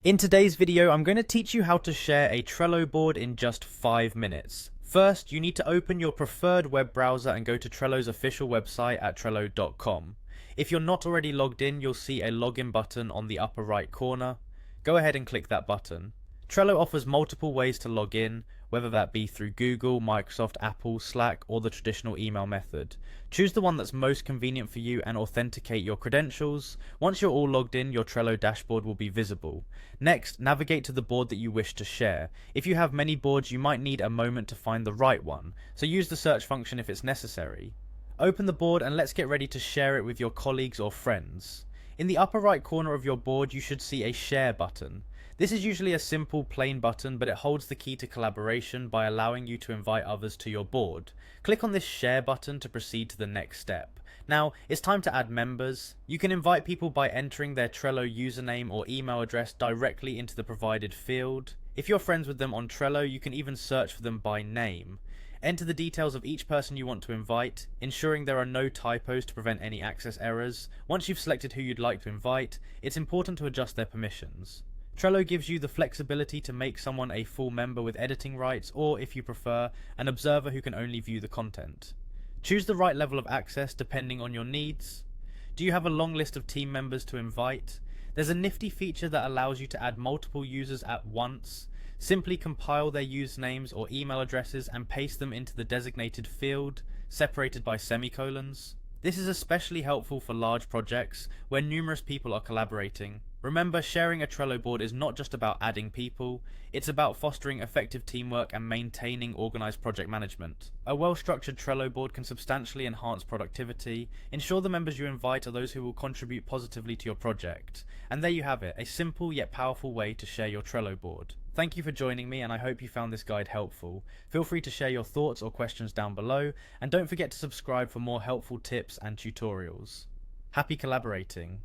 In today's video, I'm going to teach you how to share a Trello board in just 5 minutes. First, you need to open your preferred web browser and go to Trello's official website at trello.com. If you're not already logged in, you'll see a login button on the upper right corner. Go ahead and click that button. Trello offers multiple ways to log in, whether that be through Google, Microsoft, Apple, Slack, or the traditional email method. Choose the one that's most convenient for you and authenticate your credentials. Once you're all logged in, your Trello dashboard will be visible. Next, navigate to the board that you wish to share. If you have many boards, you might need a moment to find the right one, so use the search function if it's necessary. Open the board and let's get ready to share it with your colleagues or friends. In the upper right corner of your board, you should see a share button. This is usually a simple plain button, but it holds the key to collaboration by allowing you to invite others to your board. Click on this share button to proceed to the next step. Now, it's time to add members. You can invite people by entering their Trello username or email address directly into the provided field. If you're friends with them on Trello, you can even search for them by name. Enter the details of each person you want to invite, ensuring there are no typos to prevent any access errors. Once you've selected who you'd like to invite, it's important to adjust their permissions. Trello gives you the flexibility to make someone a full member with editing rights, or if you prefer, an observer who can only view the content. Choose the right level of access depending on your needs. Do you have a long list of team members to invite? There's a nifty feature that allows you to add multiple users at once. Simply compile their usernames or email addresses and paste them into the designated field, separated by semicolons. This is especially helpful for large projects where numerous people are collaborating. Remember, sharing a Trello board is not just about adding people, it's about fostering effective teamwork and maintaining organized project management. A well-structured Trello board can substantially enhance productivity. Ensure the members you invite are those who will contribute positively to your project. And there you have it, a simple yet powerful way to share your Trello board. Thank you for joining me, and I hope you found this guide helpful. Feel free to share your thoughts or questions down below, and don't forget to subscribe for more helpful tips and tutorials. Happy collaborating!